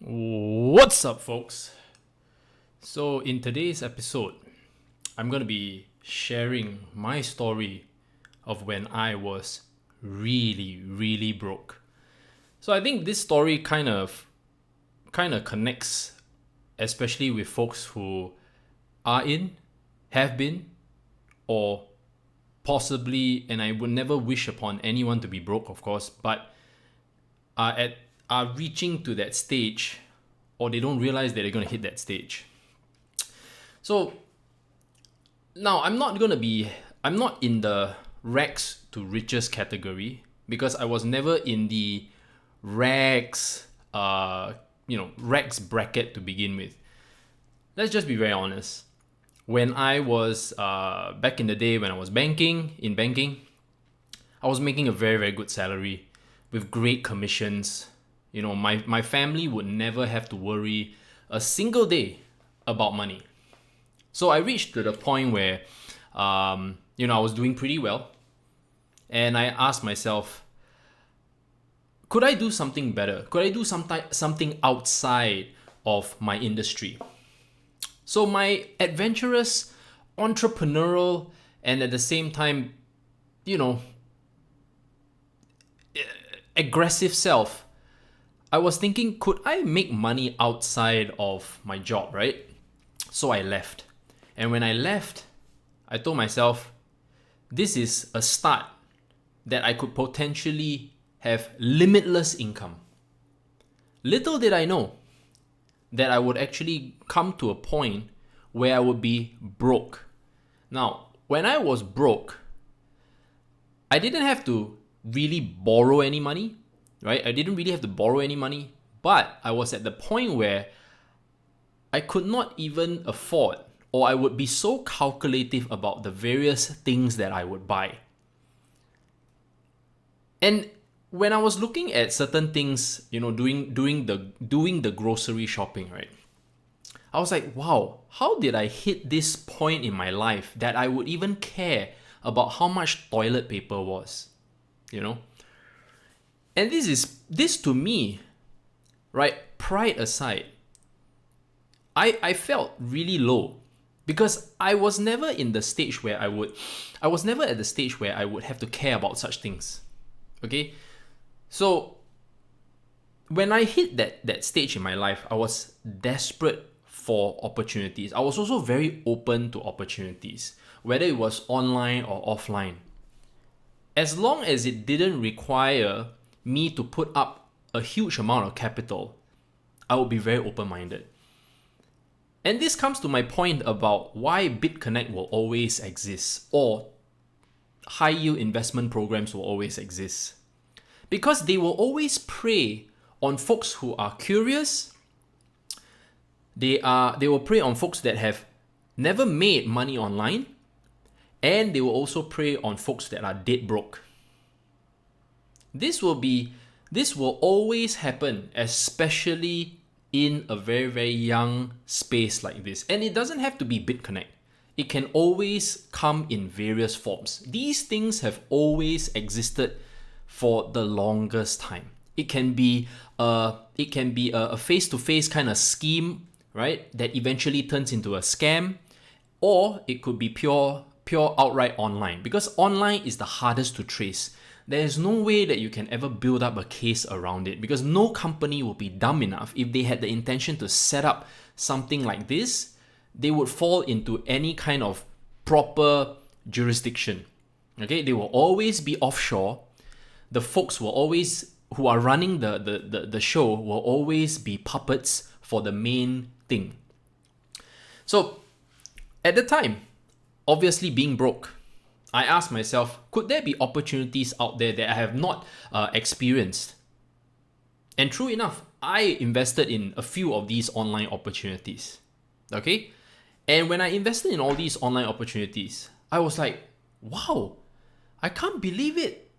What's up, folks? So, in today's episode, I'm going to be sharing my story of when I was really broke. So, I think this story kind of connects, especially with folks who are in, have been, or possibly, and I would never wish upon anyone to be broke, of course, but are reaching to that stage, or they don't realize that they're going to hit that stage. So now I'm not in the rags to riches category because I was never in the rags rags bracket to begin with. Let's just be very honest. When I was back in the day when I was in banking, I was making a very good salary with great commissions. My family would never have to worry a single day about money. So I reached to the point where, I was doing pretty well. And I asked myself, could I do something better? Could I do something outside of my industry? So my adventurous, entrepreneurial, and at the same time, you know, aggressive self, I was thinking, could I make money outside of my job, right? So I left. And when I left, I told myself, this is a start that I could potentially have limitless income. Little did I know that I would actually come to a point where I would be broke. Now, when I was broke, I didn't have to really borrow any money, right? I didn't really have to borrow any money, but I was at the point where I could not even afford, or I would be so calculative about the various things that I would buy. And when I was looking at certain things, doing the grocery shopping, right? I was like, wow, how did I hit this point in my life that I would even care about how much toilet paper was, you know? And this to me, right? Pride aside, I felt really low because I was never at the stage where I would have to care about such things. Okay? So when I hit that stage in my life, I was desperate for opportunities. I was also very open to opportunities, whether it was online or offline. As long as it didn't require me to put up a huge amount of capital, I would be very open-minded. And this comes to my point about why Bitconnect will always exist, or high yield investment programs will always exist. Because they will always prey on folks who are curious. They will prey on folks that have never made money online, and they will also prey on folks that are dead broke. This will always happen, especially in a very young space like this. And it doesn't have to be Bitconnect. It can always come in various forms. These things have always existed for the longest time. It can be a face-to-face kind of scheme, right? That eventually turns into a scam, or it could be pure outright online, because online is the hardest to trace. There is no way that you can ever build up a case around it, because no company will be dumb enough, if they had the intention to set up something like this, they would fall into any kind of proper jurisdiction. Okay, they will always be offshore. The folks who are running the show will always be puppets for the main thing. So at the time, obviously being broke, I asked myself, could there be opportunities out there that I have not experienced? And true enough, I invested in a few of these online opportunities. Okay? And when I invested in all these online opportunities, I was like, wow, I can't believe it.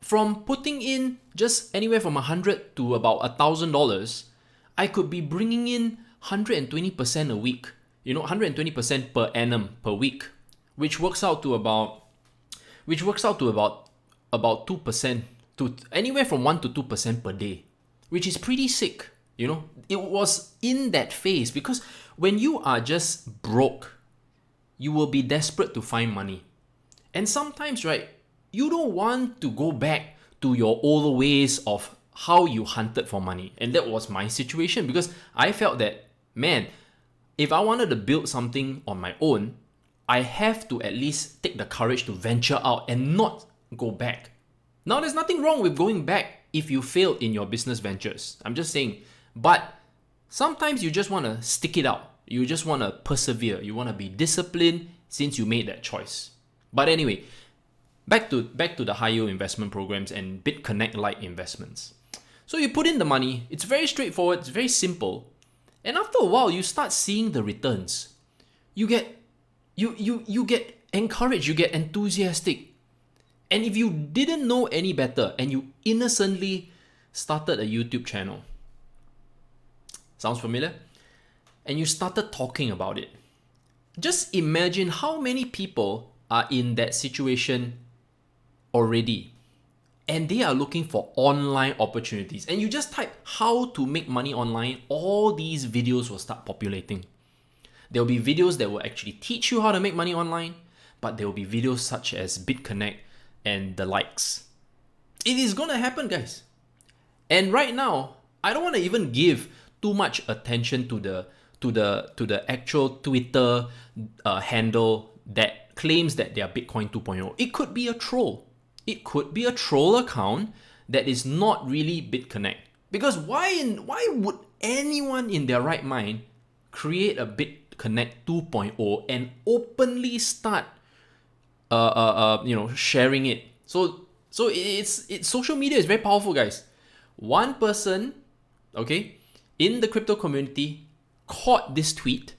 From putting in just anywhere from $100 to about $1,000, I could be bringing in 120% a week. 120% per annum per week, which works out to about 2%, to anywhere from 1 to 2% per day, which is pretty sick. It was in that phase because when you are just broke, you will be desperate to find money. And sometimes, right, you don't want to go back to your old ways of how you hunted for money. And that was my situation because I felt that, man, if I wanted to build something on my own, I have to at least take the courage to venture out and not go back. Now, there's nothing wrong with going back if you fail in your business ventures. I'm just saying. But sometimes you just want to stick it out. You just want to persevere. You want to be disciplined since you made that choice. But anyway, back to the high yield investment programs and Bitconnect-like investments. So you put in the money. It's very straightforward. It's very simple. And after a while, you start seeing the returns. You get encouraged. You get enthusiastic. And if you didn't know any better and you innocently started a YouTube channel, sounds familiar? And you started talking about it. Just imagine how many people are in that situation already. And they are looking for online opportunities. And you just type how to make money online, all these videos will start populating. There will be videos that will actually teach you how to make money online, but there will be videos such as Bitconnect and the likes. It is gonna happen, guys. And right now, I don't want to even give too much attention to the actual Twitter handle that claims that they are Bitcoin 2.0. It could be a troll. It could be a troll account that is not really Bitconnect. Because why would anyone in their right mind create a Bitconnect 2.0 and openly start sharing it? So it's social media is very powerful, guys. One person, okay, in the crypto community caught this tweet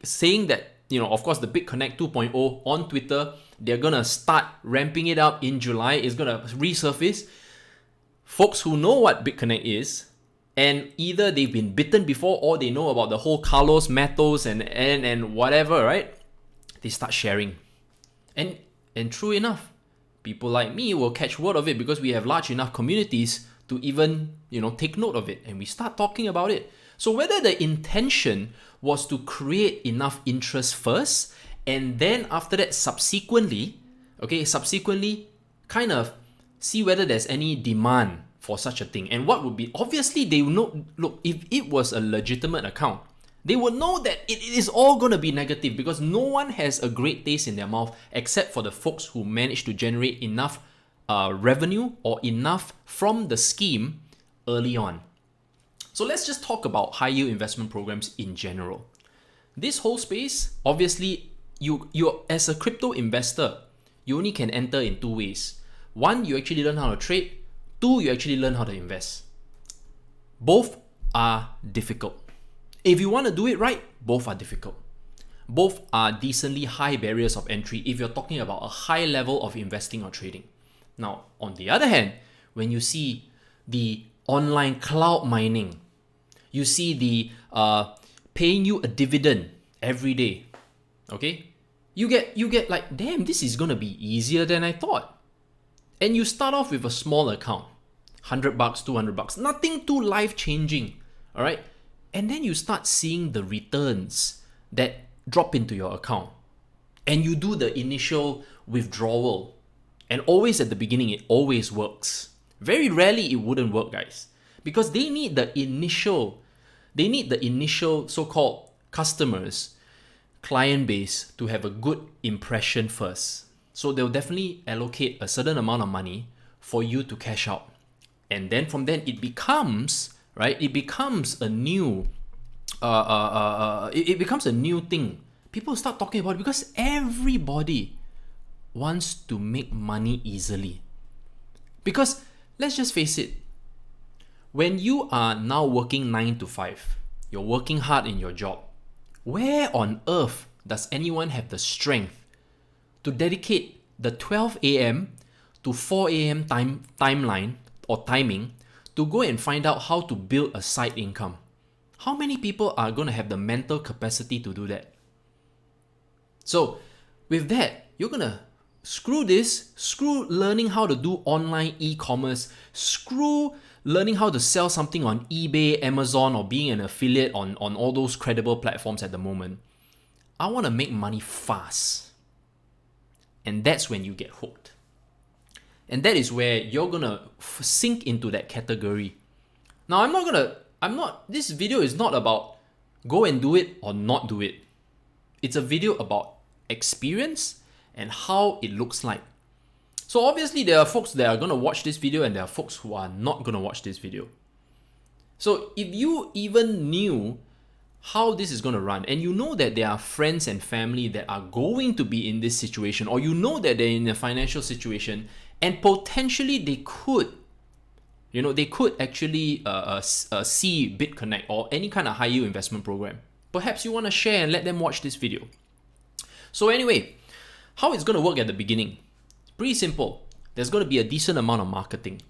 saying that, of course, the Bitconnect 2.0 on Twitter, they're gonna start ramping it up in July. It's gonna resurface. Folks who know what Bitconnect is, and either they've been bitten before or they know about the whole Carlos Matos and whatever, right? They start sharing. And true enough, people like me will catch word of it because we have large enough communities to even, take note of it, and we start talking about it. So whether the intention was to create enough interest first, and then after that subsequently kind of see whether there's any demand for such a thing. And what would be, obviously they will know, look, if it was a legitimate account, they will know that it is all going to be negative because no one has a great taste in their mouth except for the folks who manage to generate enough revenue or enough from the scheme early on. So let's just talk about high yield investment programs in general. This whole space, obviously, you as a crypto investor, you only can enter in two ways. One, you actually learn how to trade. Two, you actually learn how to invest. Both are difficult. If you want to do it right, both are difficult. Both are decently high barriers of entry if you're talking about a high level of investing or trading. Now, on the other hand, when you see the online cloud mining, you see the paying you a dividend every day, okay? You get like, damn, this is gonna be easier than I thought. And you start off with a small account, $100, $200, nothing too life-changing, all right? And then you start seeing the returns that drop into your account. And you do the initial withdrawal. And always at the beginning, it always works. Very rarely it wouldn't work, guys. Because they need the initial so-called customers, client base to have a good impression first. So they'll definitely allocate a certain amount of money for you to cash out. And then from then it becomes, right? It becomes a new it becomes a new thing. People start talking about it because everybody wants to make money easily. Because let's just face it, when you are now working 9 to 5, you're working hard in your job, where on earth does anyone have the strength to dedicate the 12 a.m. to 4 a.m. timeline or timing to go and find out how to build a side income? How many people are going to have the mental capacity to do that? So with that, you're going to Screw this. Screw learning how to do online e-commerce. Screw learning how to sell something on eBay, Amazon, or being an affiliate on all those credible platforms at the moment. I want to make money fast. And that's when you get hooked. And that is where you're going to sink into that category. Now, this video is not about go and do it or not do it. It's a video about experience and how it looks like. So obviously there are folks that are going to watch this video and there are folks who are not going to watch this video. So if you even knew how this is going to run, and you know that there are friends and family that are going to be in this situation, or you know that they're in a financial situation and potentially they could actually see Bitconnect or any kind of high yield investment program. Perhaps you want to share and let them watch this video. So anyway, how it's going to work at the beginning? Pretty simple. There's going to be a decent amount of marketing.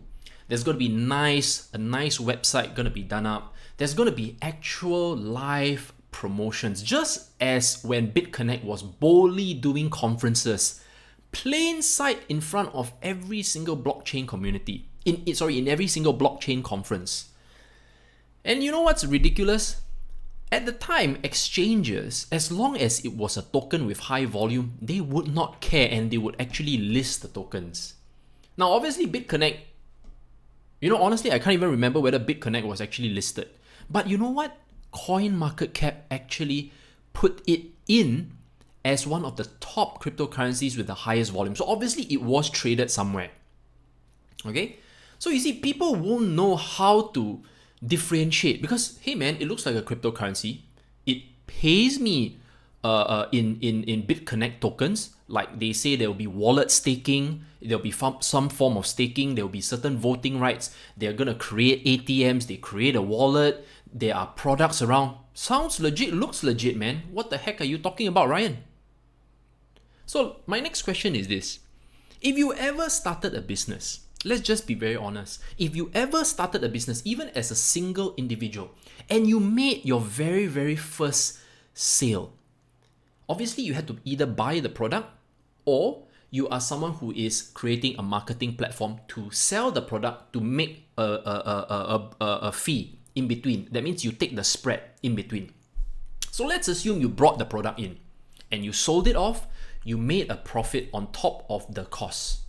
There's going to be a nice website going to be done up. There's going to be actual live promotions, just as when Bitconnect was boldly doing conferences, plain sight in front of every single blockchain community, in every single blockchain conference. And you know what's ridiculous? At the time, exchanges, as long as it was a token with high volume, they would not care and they would actually list the tokens. Now, obviously, Bitconnect, honestly, I can't even remember whether Bitconnect was actually listed. But you know what? CoinMarketCap actually put it in as one of the top cryptocurrencies with the highest volume. So obviously, it was traded somewhere. Okay? So you see, people won't know how to differentiate because, hey man, it looks like a cryptocurrency. It pays me in Bitconnect tokens. Like they say there will be wallet staking, there'll be some form of staking, there will be certain voting rights. They're going to create ATMs, they create a wallet, there are products around. Sounds legit, looks legit, man. What the heck are you talking about, Ryan? So my next question is this. If you ever started a business, let's just be very honest. If you ever started a business, even as a single individual, and you made your very, very first sale, obviously you had to either buy the product or you are someone who is creating a marketing platform to sell the product to make a fee in between. That means you take the spread in between. So let's assume you brought the product in and you sold it off, you made a profit on top of the cost.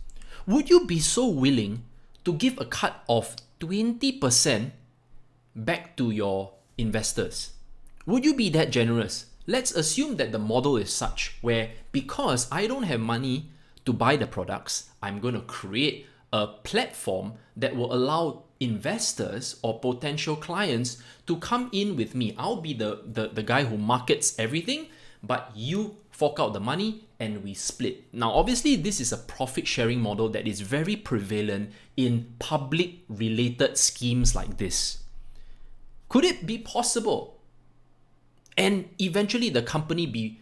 Would you be so willing to give a cut of 20% back to your investors? Would you be that generous? Let's assume that the model is such where because I don't have money to buy the products, I'm going to create a platform that will allow investors or potential clients to come in with me. I'll be the guy who markets everything, but you fork out the money and we split. Now, obviously, this is a profit sharing model that is very prevalent in public related schemes like this. Could it be possible? And eventually the company be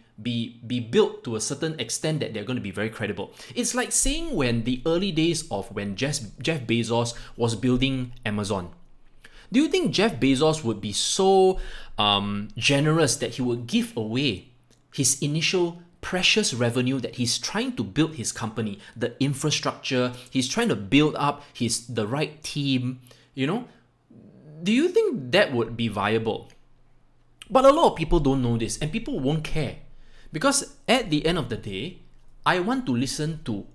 built to a certain extent that they're going to be very credible. It's like saying when the early days of when Jeff Bezos was building Amazon. Do you think Jeff Bezos would be so generous that he would give away his initial precious revenue that he's trying to build his company, the infrastructure, he's trying to build up the right team, Do you think that would be viable? But a lot of people don't know this and people won't care. Because at the end of the day, I want to listen to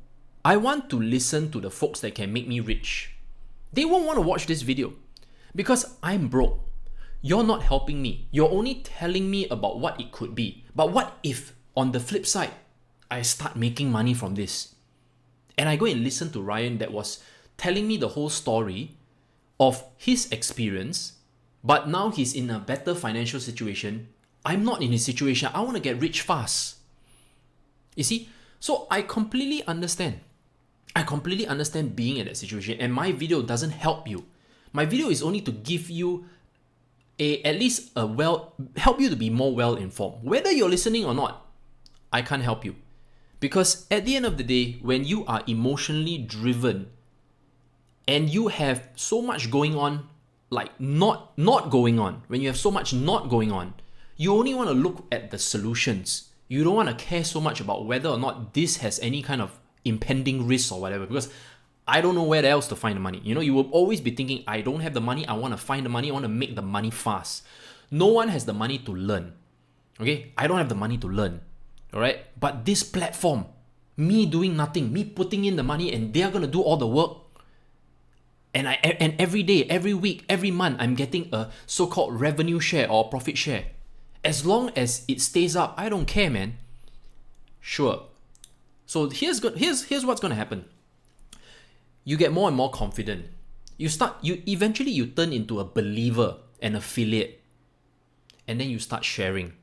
the folks that can make me rich. They won't want to watch this video because I'm broke. You're not helping me. You're only telling me about what it could be. But what if, on the flip side, I start making money from this? And I go and listen to Ryan that was telling me the whole story of his experience, but now he's in a better financial situation. I'm not in his situation. I want to get rich fast. You see? So I completely understand. I completely understand being in that situation, and my video doesn't help you. My video is only to give you help you to be more well informed. Whether you're listening or not, I can't help you. Because at the end of the day, when you are emotionally driven and you have so much going on, like not going on, when you have so much not going on, you only want to look at the solutions. You don't want to care so much about whether or not this has any kind of impending risks or whatever, because I don't know where else to find the money. You know, you will always be thinking, I don't have the money, I want to find the money, I want to make the money fast. No one has the money to learn. Okay, I don't have the money to learn. All right, but this platform, me doing nothing, me putting in the money, and they're gonna do all the work. And every day, every week, every month, I'm getting a so-called revenue share or profit share. As long as it stays up, I don't care, man. Sure. So here's what's gonna happen. You get more and more confident. Eventually you turn into a believer, an affiliate, and then you start sharing.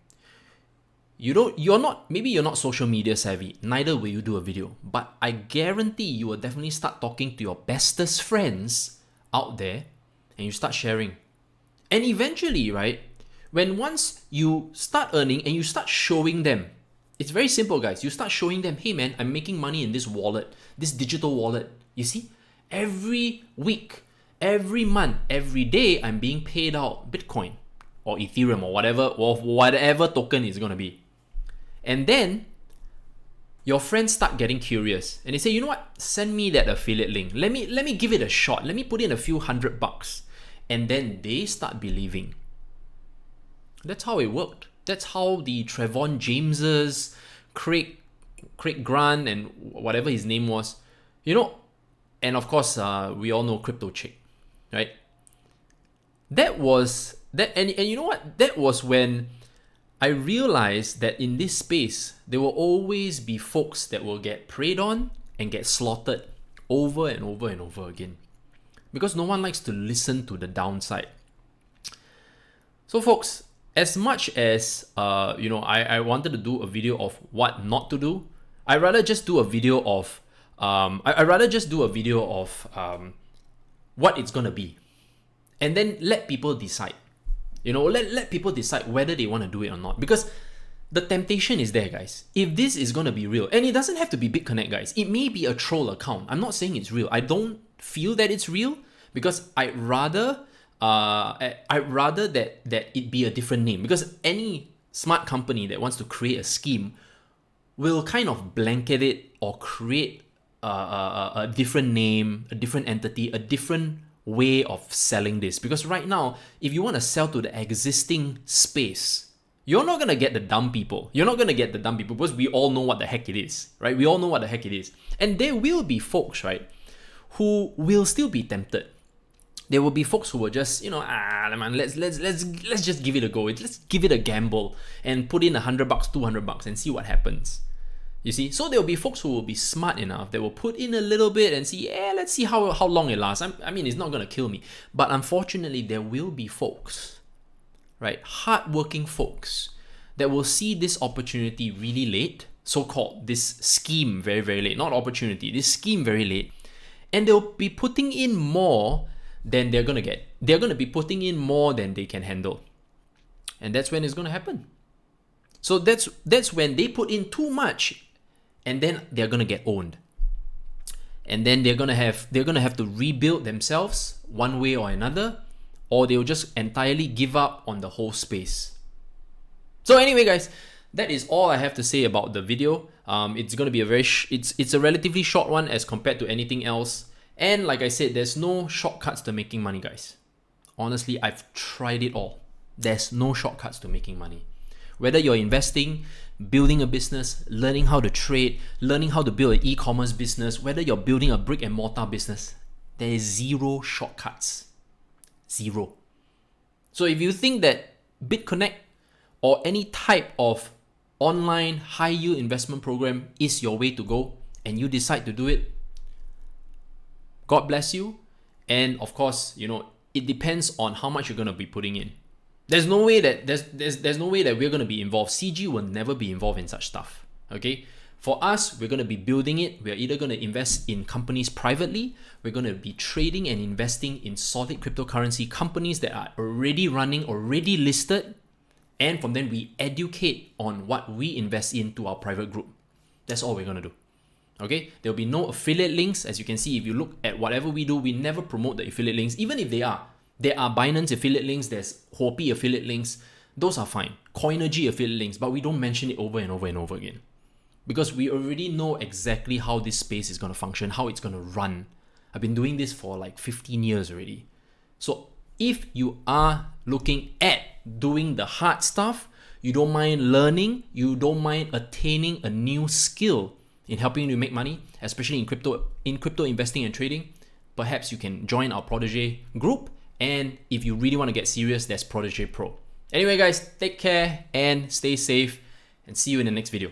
Maybe you're not social media savvy, neither will you do a video, but I guarantee you will definitely start talking to your bestest friends out there, and you start sharing. And eventually, right, once you start earning and you start showing them, it's very simple, guys. You start showing them, hey man, I'm making money in this wallet, this digital wallet. You see, every week, every month, every day, I'm being paid out Bitcoin or Ethereum or whatever token it's gonna be. And then your friends start getting curious and they say, you know what? Send me that affiliate link. Let me give it a shot. Let me put in a few $100. And then they start believing. That's how it worked. That's how the Trevon Jameses, Craig Grant, and whatever his name was, you know, and of course we all know Crypto Chick, right? And you know what? That was when I realized that in this space, there will always be folks that will get preyed on and get slaughtered over and over and over again. Because no one likes to listen to the downside. So folks, as much as I wanted to do a video of what not to do, I'd rather just do a video of what it's gonna be. And then let people decide. You know, let people decide whether they want to do it or not. Because the temptation is there, guys. If this is going to be real, and it doesn't have to be Bitconnect, guys. It may be a troll account. I'm not saying it's real. I don't feel that it's real because I'd rather that it be a different name. Because any smart company that wants to create a scheme will kind of blanket it or create a different name, a different entity, a different way of selling this. Because right now, if you want to sell to the existing space, you're not going to get the dumb people. You're not going to get the dumb people because we all know what the heck it is, right? We all know what the heck it is. And there will be folks, right, who will still be tempted. There will be folks who will just, man, let's just give it a go. Let's give it a gamble and put in $100, $200 and see what happens. You see, so there will be folks who will be smart enough that will put in a little bit and see, let's see how long it lasts. I mean, it's not going to kill me. But unfortunately, there will be folks, right, hardworking folks that will see this opportunity really late, so-called this scheme very, very late, not opportunity, this scheme very late, and they'll be putting in more than they're going to get. They're going to be putting in more than they can handle. And that's when it's going to happen. So that's when they put in too much. And then they're gonna get owned, and then they're gonna have to rebuild themselves one way or another, or they'll just entirely give up on the whole space. So anyway, guys, that is all I have to say about the video. It's gonna be it's a relatively short one as compared to anything else. And like I said, there's no shortcuts to making money, guys. Honestly, I've tried it all. There's no shortcuts to making money. Whether you're investing, building a business, learning how to trade, learning how to build an e-commerce business, whether you're building a brick and mortar business, there is zero shortcuts. Zero. So if you think that Bitconnect or any type of online high yield investment program is your way to go and you decide to do it, God bless you. And of course, it depends on how much you're going to be putting in. There's no way that there's no way that we're going to be involved. CG will never be involved in such stuff. Okay? For us, we're going to be building it. We're either going to invest in companies privately. We're going to be trading and investing in solid cryptocurrency companies that are already running, already listed. And from then we educate on what we invest in to our private group. That's all we're going to do. Okay? There'll be no affiliate links. As you can see, if you look at whatever we do, we never promote the affiliate links, even if they are. There are Binance affiliate links, there's Huobi affiliate links. Those are fine. Coinergy affiliate links, but we don't mention it over and over and over again. because we already know exactly how this space is going to function, how it's going to run. I've been doing this for like 15 years already. So if you are looking at doing the hard stuff, you don't mind learning, you don't mind attaining a new skill in helping you make money, especially in crypto investing and trading, perhaps you can join our Protégé group. And if you really want to get serious, there's Protégé Pro. Anyway, guys, take care and stay safe, and see you in the next video.